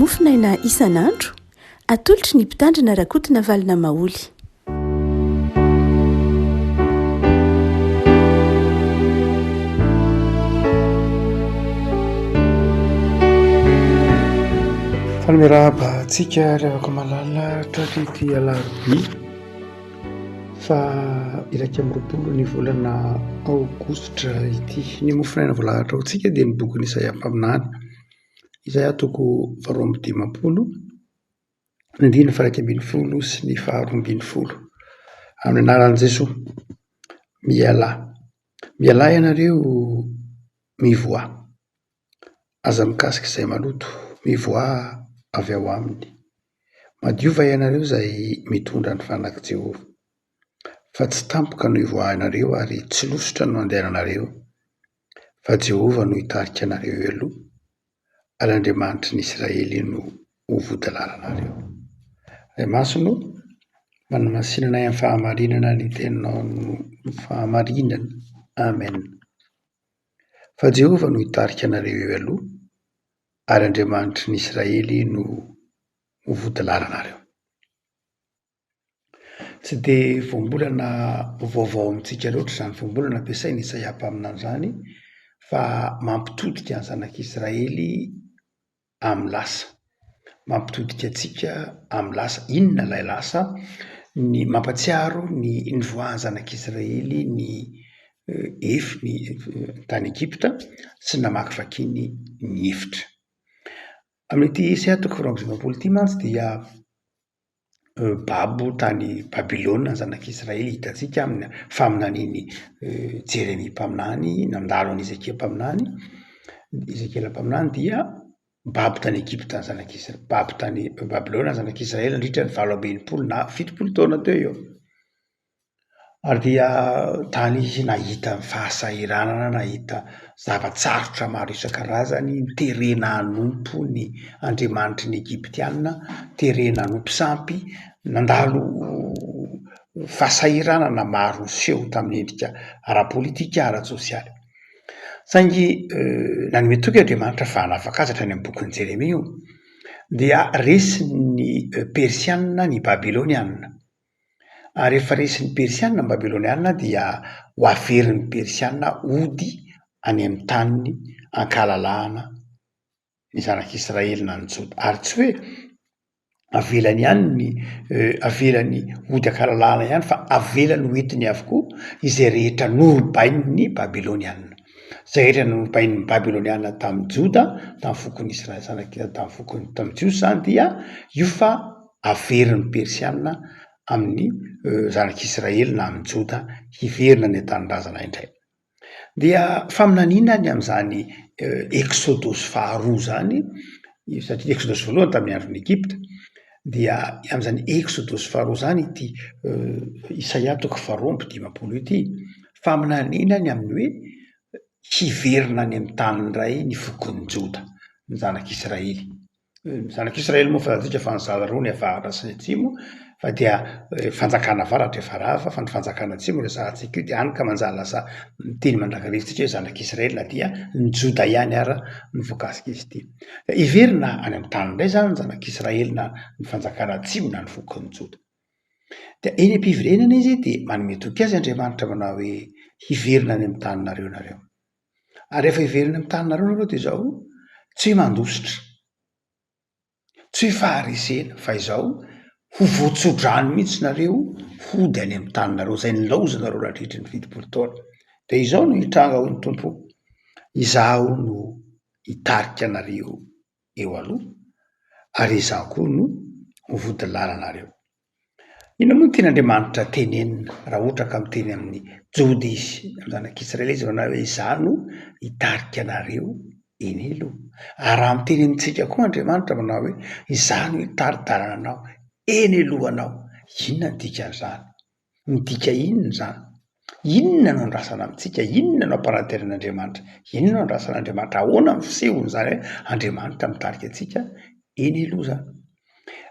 mofinaina isan'andro atolotry ny mpitandrina rakotina valina maoly. Fanomerahaba antsika revaka malala trarity alarobia fa iraika amby roapolo ny volana aogositra ity. Ny mofinaina voalahatra ho tsika dia ny bokin'ny Isaia mpaminany, Isaia toko 2:10, ny andiny 1:10 sy ny 2:10 amin'ny anaran'i Jesosy. Mialahy ianareo mivoa, aza mikasika izay maloto, mivoa avy ao aminy. Madiova ianareo izay mitondra ny fanaky Jehova, fa tsy tampoka no ivoa ianareo ary tsy losotra no andehananareo, fa Jehova no hitarika anareo aloha ary Andriamanitry ny Israely no ho vodilalanareo. Ray Masino, manamasinanay amin'ny fahamarinana ny teninao no fahamarinana. Amen. Fa Jehova no hitarika anareo aloha ary Andriamanitry ny Israely no ho vodilalanareo. Tsy dia voambolana vaovao amintsika loatra izany voambolana ampiasainy Isaia mpaminany izany, fa mampitodika ny zanak'Israely amin'ny lasa, mampitodika antsika amin'ny lasa. Inona ilay lasa? Ny mampatsiaro ny voahan'ny zanak'Israely ny tany Egypta sy namakivakiany ny efitra. Amin'ity Isaia toko 2:20 mantsy dia babo tany Babilôna ny zanak'Israely hitantsika amin'ny faminaniany Jeremia mpaminany, nandalo an'i Ezekiel mpaminany dia babo tany Egypta ny zanak'Israely, babo tany Babilôna ny zanak'Israely nandritra ny 7 na 70 taona teo eo. Ary dia tany nahita fahasahiranana, nahita zavatsarotra maro isan-karazany, terena hanompo ny Andriamanitry ny Egyptianina, terena hanompo sampy, nandalo fahasahiranana maro seho tamin'ny endrika ara-politika, ara-tsosialy. Saingy nanome toky Andriamanitra fa hanafaka azy hatrany amin'ny bokin'ny Jeremia io, dia resin'ny Persianina ny Babilônianina. Ary rehefa resin'ny Persianina ny Babilônianina dia ho averin'ny Persianina ody any amin'ny taniny ankalalahana ny zanak'Israely na ny Joda. Ary tsy hoe avelany ihany avelany ody ankalalahana ihany, fa avelany hoentiny avokoa izay rehetra norobain'ny Babilônianina. Izay rehetra norobain'ny Babilônianina tamin'ny Joda, tamin'ny fokon'ny Israely, tamin'ny Jiosy izany, dia io fa averin'ny Persianina amin'ny zanak'Israely na amin'ny Joda hiverina ny tanindrazana indray. Dia faminaninany amin'izany exodosy faharoa zany, satria exodosy voalohany tamin'ny andron'ny Egypta, dia amin'izany exodosy faharoa zany ity Isaia toko 2:10 ity, faminaninany amin'ny hoe hiverina any amin'ny tany indray ny fokon'ny Joda, ny zanak'Israely. Ny zanak'Israely moa fazantsika fa ny zaza roa ny avaratra sy ny atsimo, fa dia fanjakana avaratra efa rava, fa ny fanjakana atsimo resahantsika io dia hany ka manjary lasa teny mandrakarivotsika hoe zanak'Israely na dia ny Joda ihany ara ny voakasika izy ity. Hiverina any amin'ny tany indray zany ny zanak'Israely na ny fanjakana atsimo na ny fokon'ny Joda. Dia eny am-piverenana izy dia manome toky azy Andriamanitra manao hoe hiverina any amin'ny taninareo nareo. Ary rehefa hiverina amin'ny taninareo nareo dia izao, tsy mandositra, tsy faharisena, fa izao ho voatsodrano mihitsy nareo hody any amin'ny taninareo izay nilaozanareo nandritra ny 70 taona. Dia izao no hitranga ho ny Tompo, izaho no hitarika anareo eo aloha ary izaho koa no ho vodilalanareo. Inona moa no tian'Andriamanitra tenenina raha ohatra ka miteny amin'ny Joda izy, amin'ny zanak'Israely izy manao hoe izaho no hitarika anareo eny aloha. Ary raha miteny amintsika koa Andriamanitra manao hoe izaho no hitari-dalana anao eny alohanao. Inona ny dikan'izany? Ny dika inona izany? Inona no andrasana amintsika? Inona no ampananteran'Andriamanitra? Inona no andrasan'Andriamanitra? Ahoana ny fisehony izany hoe Andriamanitra mitarika antsika eny aloha izany?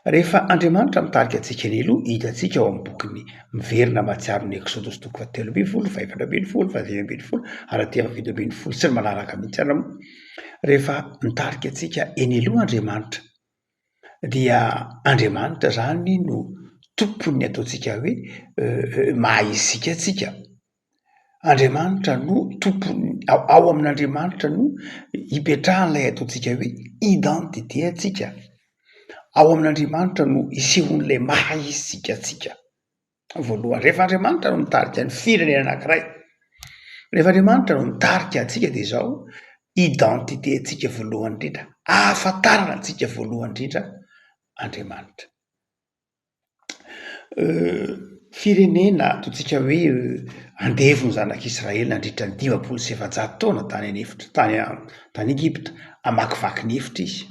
Rehefa Andriamanitra mitarika antsika eny aloha, hitantsika ao amin'ny bokin'ny miverina mahatsiaro ny Exodosy toko 3:20, 4:20, 5:20 ary aty 5:20 sy ny manaraka mihitsy ara moa. Rehefa mitarika antsika eny aloha Andriamanitra dia Andriamanitra zany no tompony ataontsika hoe maha isika atsika. Andriamanitra no tompony ao amin'Andriamanitra no hipetrahan'ilay ataontsika hoe identité atsika. Ao amin'Andriamanitra no isehon'ilay maha isika atsika voalohany. Rehefa Andriamanitra no mitarika ny firenena anankiray, rehefa Andriamanitra no mitarika atsika dia zao identité atsika voalohany indrindra, ahafantarana atsika voalohany indrindra Andriamanitra. Firenena ataontsika hoe andevy ny zanak'Israely nandritra ny 5,700 taona tany anefitra tany Egypta, amakivaky ny hevitra izy.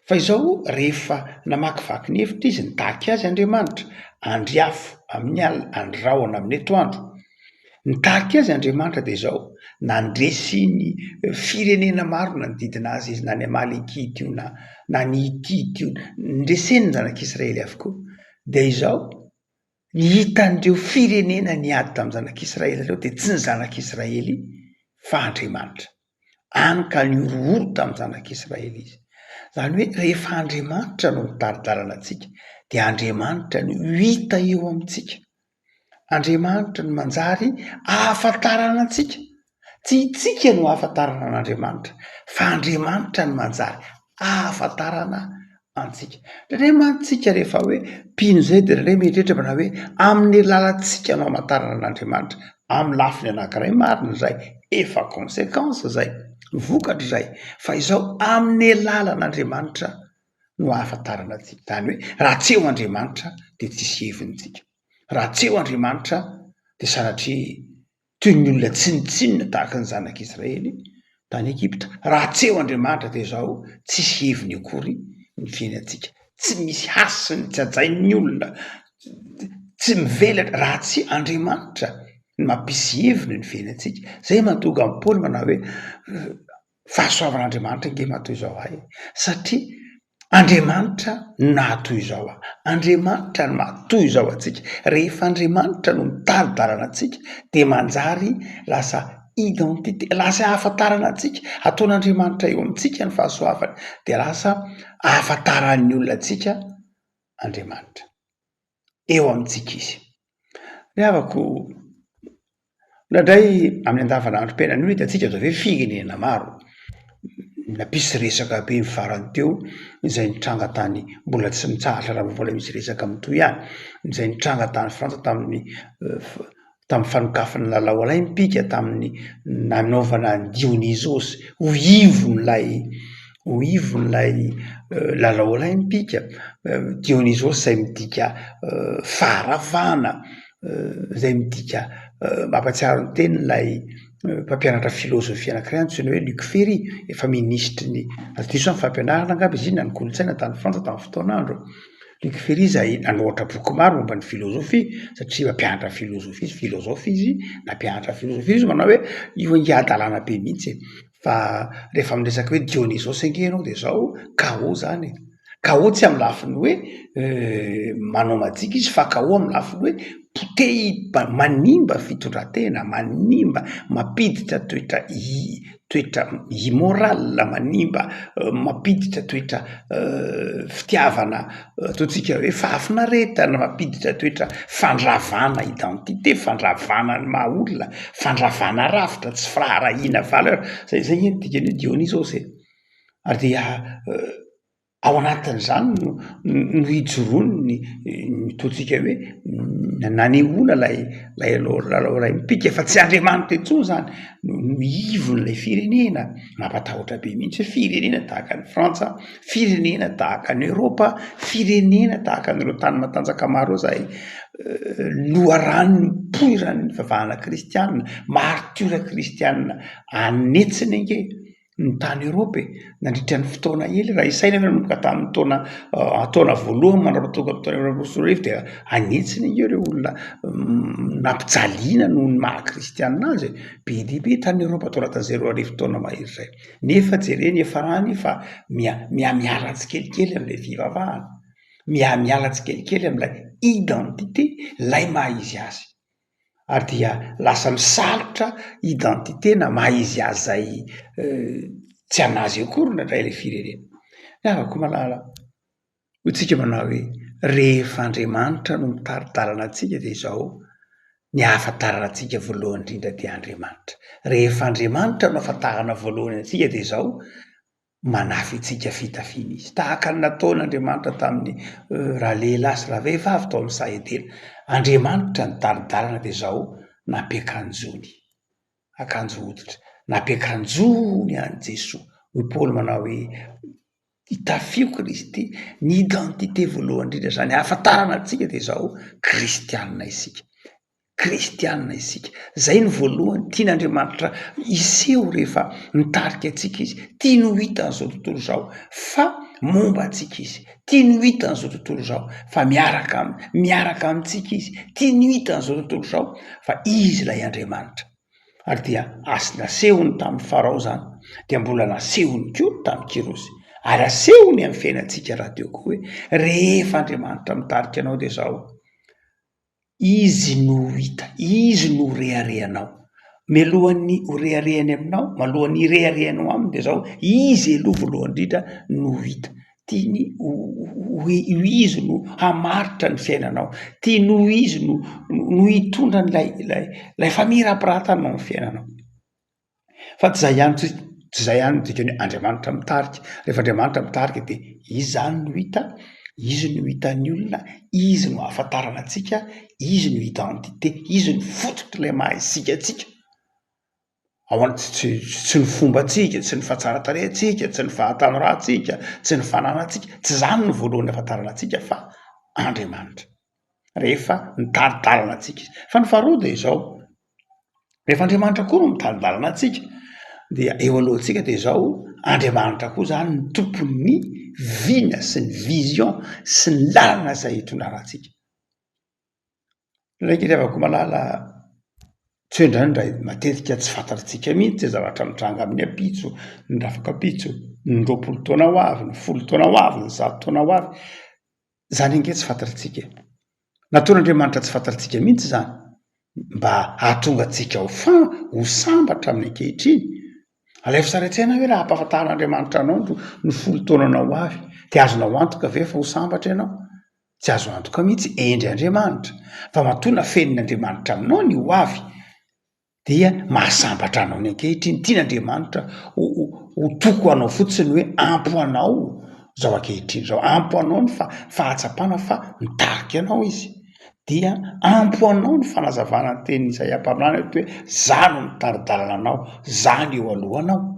Fa izao rehefa namakivaky ny hevitra izy, nitaky azy Andriamanitra andriafo amin'ny alina, andrahona amin'ny atoandro. Nitaky azy Andriamanitra dia izao nandresy ny firenena maro nanodidina azy izy, na ny Amalekita io na ny Hitita io, nindreseny ny zanak'Israely avokoa. Dia izao hitan'ireo firenena niady tamin'ny zanak'Israely ireo dia tsy ny zanak'Israely fa Andriamanitra. Any ka niorooro tamin'ny zanak'Israely izy. Zany hoe rehefa Andriamanitra no mitaridarana antsika dia Andriamanitra no hita eo amintsika. Andriamanitra no manjary ahafantarana antsika. Tsy itsika no ahafantarana an'Andriamanitra, fa Andriamanitra no manjary ahafantarana antsika. Indray mantsika rehefa hoe mpino zay dia indray mieritreritra mana hoe amin'ny alalantsika no hamantarana an'Andriamanitra. Amin'ny lafiny anankiray marina zay, efa conséquence zay, vokatra zay. Fa izao amin'ny alalan'Andriamanitra no ahafantarana antsika. Zany hoe raha tsy eo Andriamanitra dia tsisy hevintsika. Raha tsy eo Andriamanitra dia sanatria toy ny olona tsinitsinina tahaka ny zanak'Israely tany Egypta. Raha tsy eo Andriamanitra dia izao tsisy heviny akory ny fiainantsika. Tsy misy hasiny tsy ajain'ny olona, tsy mivelatra raha tsy Andriamanitra ny mampisy heviny ny fiainantsika. Zay mahatonga an'i Paoly manao hoe fahasoavan'Andriamanitra nge mahatoy izao ahy, satria Andriamanitra nahatoy izao aho. Andriamanitra no mahatoy izao atsika. Rehefa Andriamanitra no mitaridarana antsika dia manjary lasa identité, lasa ahafantarana antsika. Ataon'Andriamanitra eo amintsika ny fahasoavany dia lasa ahafantaran'ny olona antsika Andriamanitra. Eo amintsika izy. Ny havako nandray amin'ny andavanandrom-piainana io hitantsika zao hoe firenena maro. Nampisy resaka be mifarany teo izay nitranga tany, mbola tsy mitsahatra raha mbola misy resaka mitoy ihany, izay nitranga tany Frantsa tamin'ny fanokafana lalao olimpika, tamin'ny nanaovana ny Dionysosy ho ivon'ilay lalao olimpika. Dionysosy izay midika faharavana, izay midika mampatsiaro ny tenin'ilay mpampianatra filôzofia anankiray antsoina hoe Luc Ferry, efa ministry ny diso ny fampianarana angamba izy iny na ny kolontsaina tany Frantsa tamin'ny fotoanandro. Luc Ferry izay nanoatra boky maro momba ny filôzofia, satria mampianatra filôzofia izy, filôzofia izy, nampianatra filôzofia izy, manao hoe io angia-dalàna be mihitsy. Fa rehefa miresaka hoe Dionysosy ange ianao dia zao KO zany. KO tsy amin'ny lafiny hoe manao majika izy, fa KO amin'ny lafiny hoe potehy, manimba fitondratena, manimba, mampiditra toetra immoral, manimba, mampiditra toetra fitiavana, ataontsika hoe fahafinaretana, mampiditra toetra fandravana identité, fandravana ny maha olona, fandravana rafitra, tsy firaharahiana valeur. Zay ny dikany hoe Dionysosy. Ary dia ao anatin'izany no hijoroany ny toantsika hoe nanehoana lay lalao olimpika, fa tsy Andriamanitra intsony zany no ivon'ilay firenena. Mampatahotra be mihitsy hoe firenena tahaka ny Frantsa, firenena tahaka ny Eropa, firenena tahaka n'ireo tany matanjaka maro izay loharano nipoiran'ny fivavahana kristianina, martyra kristianina anetsiny ange ny tany Eropa nandritra ny fotoana ely. Raha isaina manomboka tamin'ny taona voalohany mandrapatonga amin'ny taona 1900 dia anetsiny ange ireo olona nampijaliana noho ny maha-kristianina azy. Be dia be tany Eropa tao anatin'izay 2000 taona mahery izay. Nefa jereny efa rany fa miala tsikelikely amin'ilay fivavahana, miala tsikelikely amin'ilay identité, ilay maha izy azy. Ary dia lasa misalotra identité na maha izy azy zay tsy anazy akory nandray ilay firenena. Ny havako malala ho tsika manao hoe rehefa Andriamanitra no mitaridarana antsika dia izao ny ahafantarana antsika voalohany indrindra dia Andriamanitra. Rehefa Andriamanitra no ahafantarana voalohany antsika dia izao manafy antsika fitafiana izy. Tahaka ny nataon'Andriamanitra tamin'ny raha lehilahy sy raha vehivavy tao amin'ny Sahedena. Andriamanitra ny taridarana dia izao nampiakanjony, akanjo hoditra, nampiakanjony any Jesoa. Hoy Paoly manao hoe hitafio Kristy, ny identité voalohany indrindra zany ahafantarana antsika dia izao kristianina isika. Kristianina isika. Zay ny voalohany tian'Andriamanitra iseho rehefa mitarika antsika izy. Tia no hita an'izao tontolo izao fa momba antsika izy. Tia no hita an'izao tontolo izao fa miaraka amintsika izy. Tia no hita an'izao tontolo izao fa izy ilay Andriamanitra. Ary dia asy nasehony tamin'ny Farao zany, dia mbola nasehony koa tamin'ny Kirosy. Ary asehony amin'ny fiainantsika raha teo koa hoe rehefa Andriamanitra mitarika anao dia izao izy no hita, izy no reharehanao. Mialohan'ny horeharehany aminao, malohany hireharehanao aminy dia izao izy aloha voalohany indrindra no hita. Tiany izy no hamaritra ny fiainanao. Tiany izy no hitondra lay famirapiratana ny fiainanao. Fa tsy izay ihany dikany Andriamanitra mitarika. Rehefa Andriamanitra mitarika dia izy zany no hita, izy no hitan'ny olona, izy no ahafantarana antsika, izy no identité, izy no fototra ilay maha isika antsika. Tsy ny fombantsika, tsy ny fahatsaratarehantsika, tsy ny fahatanorantsika, tsy ny fananantsika, tsy zany no voalohany ahafantarana antsika fa Andriamanitra. Rehefa mitaridarana antsika izy. Fa ny faharoa dia izao, rehefa Andriamanitra koa no mitaridarana antsika dia eo alohantsika dia izao Andriamanitra koa zany ny tompon'ny vina sy ny vision sy ny lalana izay hitondrana antsika. Ndraiky rehavako malala tsy indray matetika tsy fantatsika mihitsy tsy zavatra mitranga amin'ny apitso, ny rafaka apitso, ny 20 taona ho avy, ny 10 taona ho avy, ny 100 taona ho avy. Zany ange tsy fantatsika. Nataon'Andriamanitra tsy fantatsika mihitsy zany mba hahatonga antsika ho sambatra amin'ny ankehitriny. Alefa sara an-tsaina hoe raha ampahafantaran'Andriamanitra anao ny 10 taonana ho avy, dia azonao antoka ve fa ho sambatra ianao? Tsy azo antoka mihitsy endry Andriamanitra. Fa matoa fenin'Andriamanitra aminao ny ho avy dia mahasambatra anao ny ankehitriny. Tian'Andriamanitra ho toko anao fotsiny hoe ampo anao zao ankehitriny zao, ampo anao ny fahatsapana fa mitarika anao izy. Dia ampo anao ny fanazavana ny tenin'ny Isaia mpaminany hoe zany no mitaridarana anao, zany eo alohanao.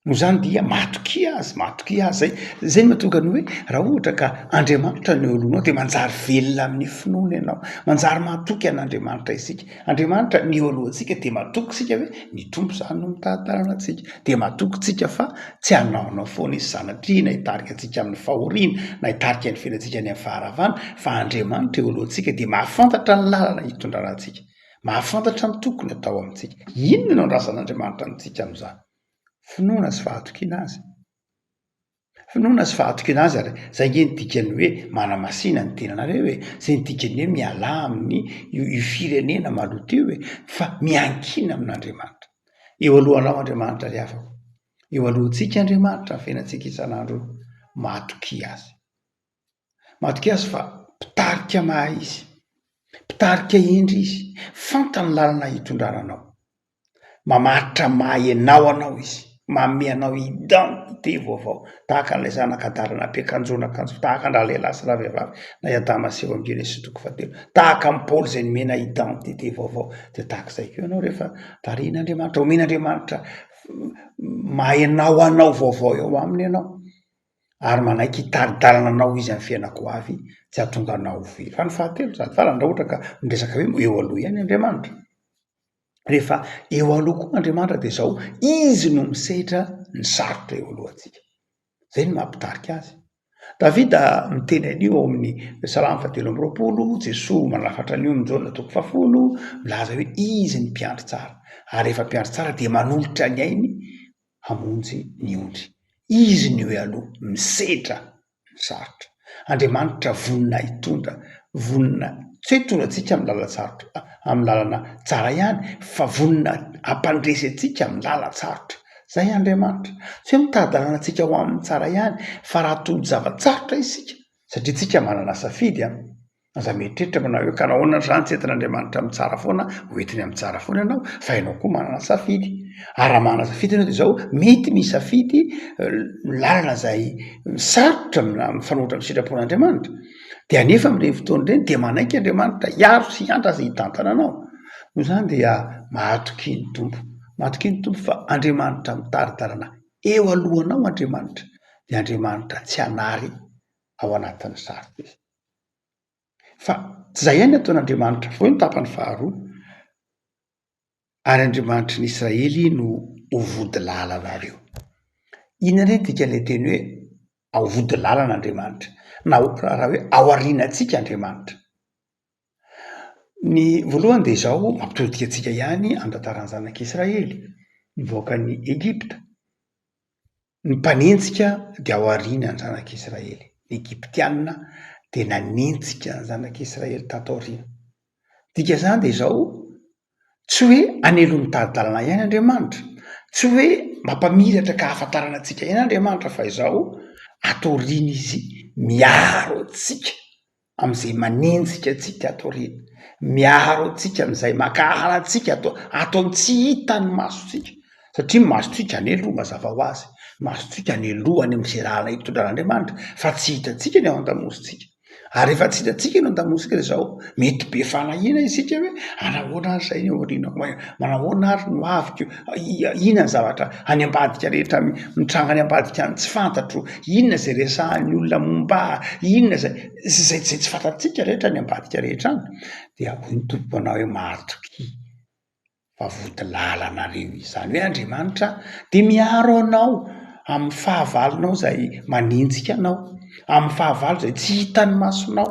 No zany dia matoky azy. Zay no mahatonga ny hoe raha ohatra ka Andriamanitra ny eo alohanao dia manjary velona amin'ny finoana ianao, manjary matoky an'Andriamanitra isika. Andriamanitra ny eo alohantsika dia matoky sika hoe ny tompo zany no mitaridarana antsika. Dia matoky tsika fa tsy hanaonao foana izy sanatria na hitarika antsika amin'ny fahoriana, na hitarika ny fiainantsika any amin'ny faharavana, fa Andriamanitra eo alohantsika dia mahafantatra ny lalana hitondrana antsika, mahafantatra ny tokony atao amintsika. Inona no andrasan'Andriamanitra amintsika amin'izany? Finoana sy fahatokiana azy. Finoana sy fahatokiana azy ary zay nge ny dikany hoe manamasina ny tenanareo hoe zay ny dikany hoe miala amin'ny io firenena maloto io hoe fa miankina amin'Andriamanitra. Eo alohanao Andriamanitra ry havako. Eo alohantsika Andriamanitra ny fiainantsika isan'andro matoky azy. Matoky azy fa mpitarika mahay izy, mpitarika endry izy, fantany lalana hitondrananao, mamaritra mahay anao izy, manome anao identité vaovao, tahaka an'ilay zanak'Adara nampiakanjona akanjo, tahaka an'raha lehilahy sy raha vehivavy na Adama sy Eva amin'ny Genesis 3:7, tahaka amin'ny Paoly izay nomena identité vaovao, dia tahaka izay koa ianao rehefa tarihin'Andriamanitra, omen'Andriamanitra mahay anao vaovao eo aminy ianao, ary manaiky hitaridarana anao izy amin'ny fiainako avy, tsy hahatonga anao very. Fa ny fahatelo zany farany raha ohatra ka miresaka hoe eo aloha ihany Andriamanitra. Rehefa eo aloha koa Andriamanitra dia izao izy no misehatra ny sarotra eo alohantsika. Zay no mampitarika azy. Davida miteny an'io ao amin'ny Salamy 120, Jesoa manafatra an'io amin'ny Jaona 10, milaza hoe izy ny mpiandry tsara. Ary rehefa mpiandry tsara dia manolotra ny ainy hamonjy ny ondry. Izy ny hoe aloha misehatra ny sarotra. Andriamanitra vonina hitondra, vonina tsy hoe hitondra antsika amin'ny lalana sarotra, amin'ny lalana tsara ihany, fa vonina hampandresy antsika amin'ny lalana sarotra. Zay Andriamanitra. Tsy hoe mitaridarana antsika ho amin'ny tsara ihany, fa raha tody zavatsarotra isika satria tsika manana safidy aza mieritreritra manao hoe kanahoana zany tsy entin'Andriamanitra amin'ny tsara foana hoentiny amin'ny tsara foana ianao fa ianao koa manana safidy ary raha manana safidy ianao dia zao mety misafidy lalana izay sarotra amin'ny fanohitra amin'ny sitrapon'Andriamanitra dia anefa amin'ireny fotoana ireny dia manaiky Andriamanitra hiaro sy hiantra izay hitantana anao noho izany dia mahatoky ny tompo fa Andriamanitra mitaridarana eo alohanao Andriamanitra dia Andriamanitra tsy hanary ao anatin'ny sarotra izy fa tsy izay ihany ataon'Andriamanitra foy ny tapany faharoa ary Andriamanitra ny Israely no hovody lalanareo. Inona indray dikan'ilay teny hoe hovody lalan'Andriamanitra na raha hoe aorianantsika Andriamanitra. Ny voalohany dia izao mampitodika antsika ihany an-tantaran'ny zanak'Israely nivoaka ny Egipta. Ny mpanenjika dia aorianan'ny zanak'Israely. Ny Egyptianina dia nanenjika ny zanak'Israely tataoriana. Dika izany dia izao tsy hoe anelony tadidalana ihany Andriamanitra, tsy hoe mampamiratra ka hafantarana antsika ihany Andriamanitra fa izao atoriana izy miaro antsika amin'izay manenjika antsika atoriana, miaro antsika amin'izay makahara antsika atao tsy hitany masontsika satria masontsika aneloha mazava ho azy, masontsika aneloha any amin'izay rahana hitondran'Andriamanitra fa tsy hitantsika ny ao an-damositsika ary efa tsy hitantsika ny ao an-damositsika dia izao mety be fanahina isika hoe anahoana ary izay ny aoriana manahoana ary no aviko inona ny zavatra any ambadika rehetra mitranga any ambadika any tsy fantatro inona izay resahan'ny olona momba inona izay tsy fantatsika rehetra any ambadika rehetra any dia hoy ny tompo anao hoe mahatoky fa vody lalanareo izany hoe Andriamanitra dia miaro anao amin'ny fahavalonao izay manenjika anao amin'ny fahavalo izay tsy hitan'ny masonao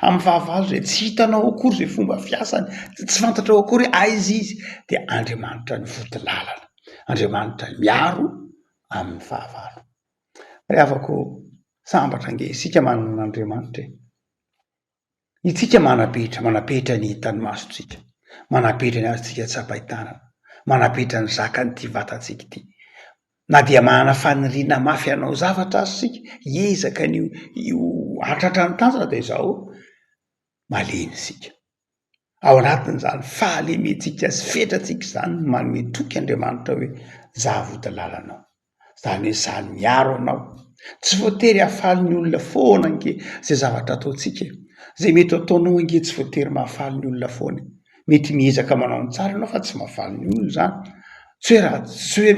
amin'ny fahavalo izay tsy hitanao akory izay fomba fiasany tsy fantatrao akory aiza izy dia Andriamanitra ny vody lalana Andriamanitra miaro amin'ny fahavalo. Ry havako sambatra ange isika manana an'Andriamanitra itsika manapetra ny hitan'ny masontsika manapetra ny azontsika tsy ampahitanana manapetra ny zakan'ity vatantsika ity na dia manana faniriana mafy anao zavatra azy sika hiezaka ny io hatratra ny tanjona dia izao malemy sika ao anatin'izany fahalementsika sy fetratsika izany manome toky Andriamanitra hoe zaho vody lalanao izany hoe izany miaro anao tsy voatery hafaly ny olona foana ange izay zavatra ataontsika izay mety ataonao ange tsy voatery mahafaly ny olona foana mety miezaka manao ny tsara ianao fa tsy mahafaly ny olona izany tsy hoe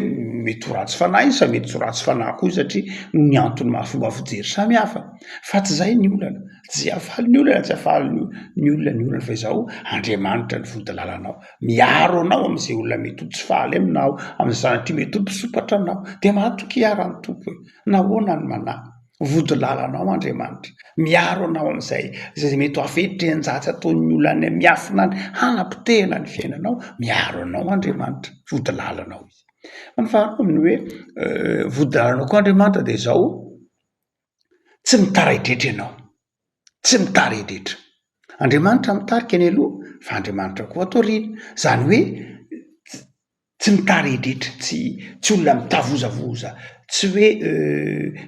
mety ho ratsy fanahy izy fa mety tsy ho ratsy fanahy koa satria ny antony mahafomba fijery samy hafa fa tsy izay ny olana tsy hafaly ny olana tsy hafaly ny olana fa izao Andriamanitra ny vody lalanao miaro anao amin'izay olona mety ho tsy faly aminao amin'izay sanatria mety ho mpisopatra anao dia mahatoky hiarany tompo hoe nahoana ny manahy vody lalanao Andriamanitra miaro anao amin'izay mety ho afetreny-jatsy ataon'ny olona miafina any hanapitehana ny fiainanao miaro anao Andriamanitra vody lalanao izy. Ny faharoa amin'ny hoe vody lalanao koa Andriamanitra dia izao tsy mitaridretra ianao tsy mitaridretra Andriamanitra mitarika ny aloha fa Andriamanitra koa atoriana izany hoe tsy mitaridretra tsy olona mitavozavoza tsy hoe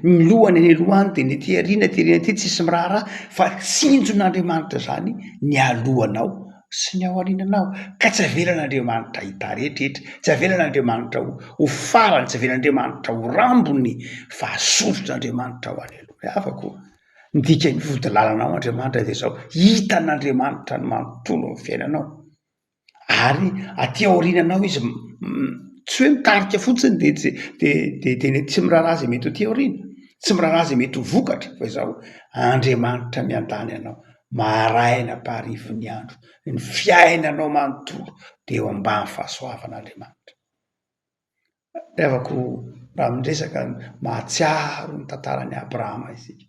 milohany any alohany dia ny ety aoriana ity tsisy miraharaha fa tsinjon'Andriamanitra izany ny alohanao sy ny ao aoriananao ka tsy avelan'Andriamanitra hitarehetrarehetra tsy avelan'Andriamanitra ho farany tsy avelan'Andriamanitra ho rambony fa asolotr'Andriamanitra ho any aloha afako midika ny vody lalanao Andriamanitra dia izao hitan'Andriamanitra ny manontolo ny fiainanao ary aty aoriananao izy tsy hoe mitarika fotsiny dia tsy miraharaha izay mety ho ty aoriana tsy miraharaha izay mety ho vokatra fa izao Andriamanitra miandany ianao maraina paharivo ny andro ny fiainanao manontolo dia eo ambany fahasoavan'Andriamanitra. Rehavako raha miresaka mahatsiaro ny tantaran'i Abrahama isika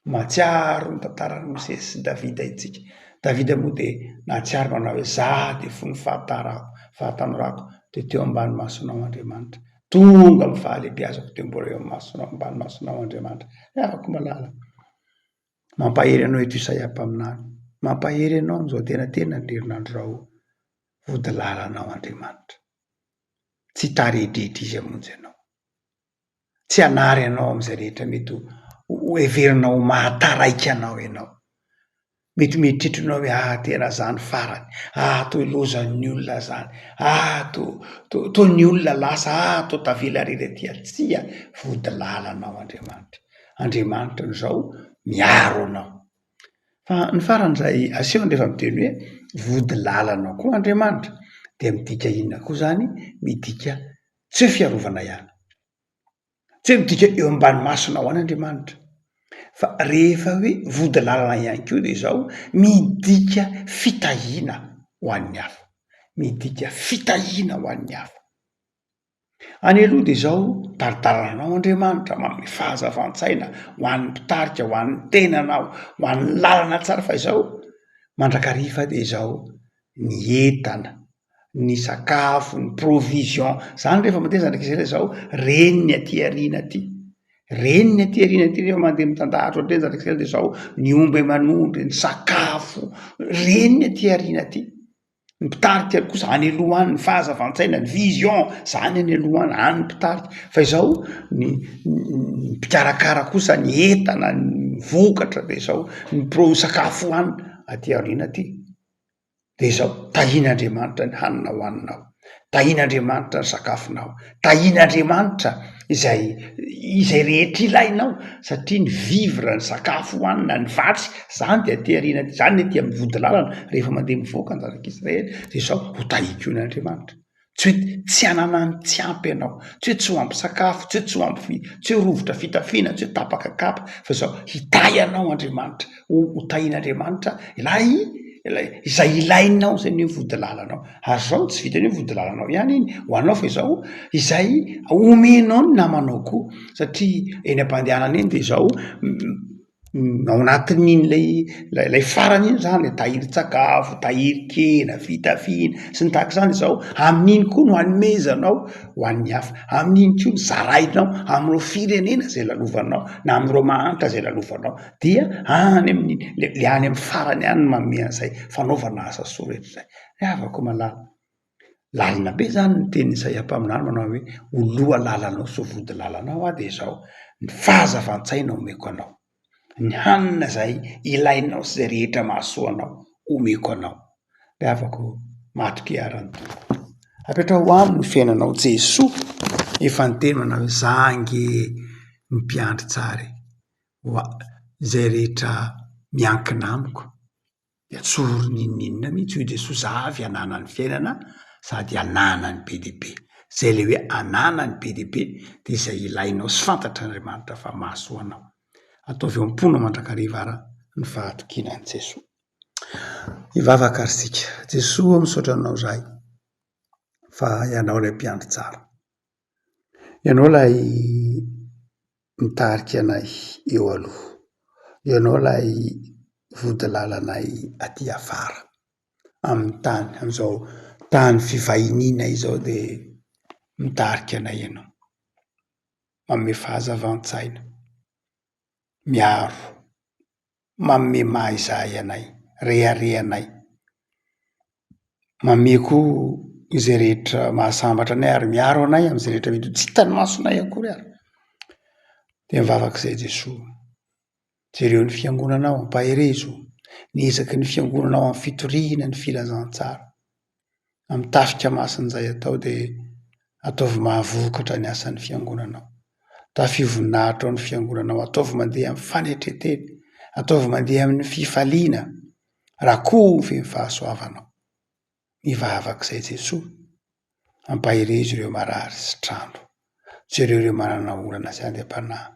mahatsiaro ny tantaran'i Mosesy sy Davida itsika Davida moa dia nahatsiaro manao hoe izaho dia fony fahatanorako dia teo ambany masonao Andriamanitra tonga amin'ny fahalehibiazako dia mbola eo amin'ny ambany masonao Andriamanitra afaka malala mampahery anao eto Isaia mpaminany mampahery anao amin'izao tena ny herinandro rao vody lalanao Andriamanitra tsy taridritra izy hamonjy anao tsy hanary anao amin'izay rehetra mety ho hoeverinao mahataraiky anao ianao. Mety mieritreritra hoe tena zany farany, to ilozan'ny olona zany, to ny olona lasa, to tavela rery aty tsia, vody lalanao Andriamanitra zao miaro anao. Fa ny faran'izay aseho rehefa miteny hoe vody lalanao koa Andriamanitra, dia midika inona koa zany? Midika tsy hoe fiarovana ihany, tsy hoe midika eo ambany masonao any Andriamanitra, fa rehefa hoe vody lalana ihany koa dia zao midika fitahiana ho an'ny hafa, midika fitahiana ho an'ny hafa. Any aloha dia zao taridaranao Andriamanitra manome fahazavan-tsaina ho an'ny mpitarika, ho an'ny tenanao, ho an'ny lalana tsara. Fa izao mandrakarifa dia zao ny entana, ny sakafo, ny provision zany rehefa mandeha zandrakizay zao reny ny aty aoriana aty, reny ny aty aoriana aty rehefa mandeha mitandahatra ohatrany zandrakizay dia zao ny omby aman'ondry, ny sakafo, reny ny aty aoriana aty. Ny mpitarika kosa any aloha any, ny fahazavan-tsaina, ny vision zany any aloha any, any mpitarika. Fa izao ny mpikarakara kosa, ny entana, ny vokatra, dia zao ny sakafo any aty aoriana aty. Dia zao tahian'Andriamanitra ny hanina hoaninao, tahian'Andriamanitra ny sakafonao, tahian'Andriamanitra izay rehetra ilainao, satria ny vivra, ny sakafo hoanina, ny vatsy, zany dia aty aoriana aty, zany aty amin'ny vody lalana rehefa mandeha mivoaka ny zanak'Israely. Dia zao ho tahiako io n'Andriamanitra, tsy hoe tsy hananany tsy ampy ianao, tsy hoe tsy ho ampy sakafo, tsy hoe tsy ho ampy, tsy hoe rovotra fitafiana, tsy hoe tapaka kapa, fa zao hitahy anao Andriamanitra, ho tahian'Andriamanitra izay ilainao zay ny vody lalanao. Ary zao tsy vita ny vody lalanao ihany iny ho anao, fa izao izay omenao ny namanao koa, satria eny am-pandehanana eny dia zao ao anatin'iny lay farany iny zany, tahirin-tsakafo, tahirin-kena, fitafiana sy ny tahaka izany. Zao amin'iny koa no hanomezanao ho an'ny hafa, amin'iny koa no zarainao amin'ireo firenena zay lalovanao, na amin'ireo mahantra zay lalovanao, dia any amin'iny le any amin'ny farany any no manome an'izay fanaovana asa soa rehetra izay. Avako malala lalina be zany ny tenin'izay ampaminany manao hoe oloha lalanao so vody lalanao dia zao ny fahazavan-tsaina omeko anao, ny hanina zay ilainao sy zay rehetra mahasoanao omeko anao. Dia afako matroka iarany apetrao aminy ny fiainanao. Jesoa efa niteny manao hoe zange ny mpiandry tsara zay rehetra miankina amiko dia tsoro ninninona mihitsy io Jesoa zavy ananany fiainana sady ananany be dia be. Zay le hoe ananany be dia be dia izay ilainao sy fantatr'Andriamanitra fa mahasoanao. Ataovy eo am-pona mandrakariva ara ny fahatokinan'i Jesoa. Hivavaka ary sika. Jesoa misaotra anao zahay fa ianao ilay mpiandry tsara, ianao ilay mitarika anay eo aloha, ianao ilay vody lalanay aty afara amin'ny tany, amin'izao tany fivahiniana izao dia mitarika anay ianao, manome fahazavan-tsaina, miaro, manome mahizay anay, reharehanay, manome koa izay rehetra mahasambatra anay ary miaro anay amin'izay rehetra mety tsy hitany masonay akory ary. Dia mivavak'izay Jesoa, jereo ny fiangonanao ampaherezo, niezaky ny fiangonanao amin'ny fitoriana ny filazantsara, amin'ny tafika masin'izay atao dia ataovy mahavokatra ny asan'ny fiangonanao, tafio voninahitra ao ny fiangonanao, ataovy mandeha amin'ny faneitreteny, ataovy mandeha amin'ny fifaliana, rakovy ny fahasoavanao. Mivavak'izay Jesoa, ampaherezo ireo marary sy trano, jereo ireo manana olana sy andem-panahy,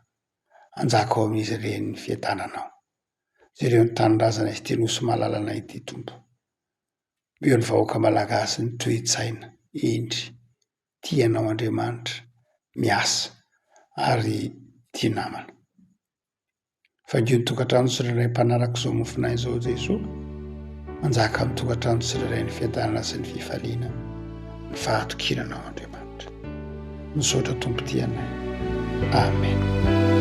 anjaka ao amin'izy ireny ny fiadananao, jereo ny tanindrazana sy tenosy malalana ity Tompo. Eo ny vahoaka malagasy ny toe-tsaina indry tianao Andriamanitra, miasa ary tia namana. Fangio ny tokantrano tsirairay mpanaraka izao mofinahy izao Jesoa, manjaka amin'ny tokantrano tsirairay ny fiadanana sy ny fifaliana, ny fahatokinanao Andriamanitra. Misaotra Tompo tianay. Amen.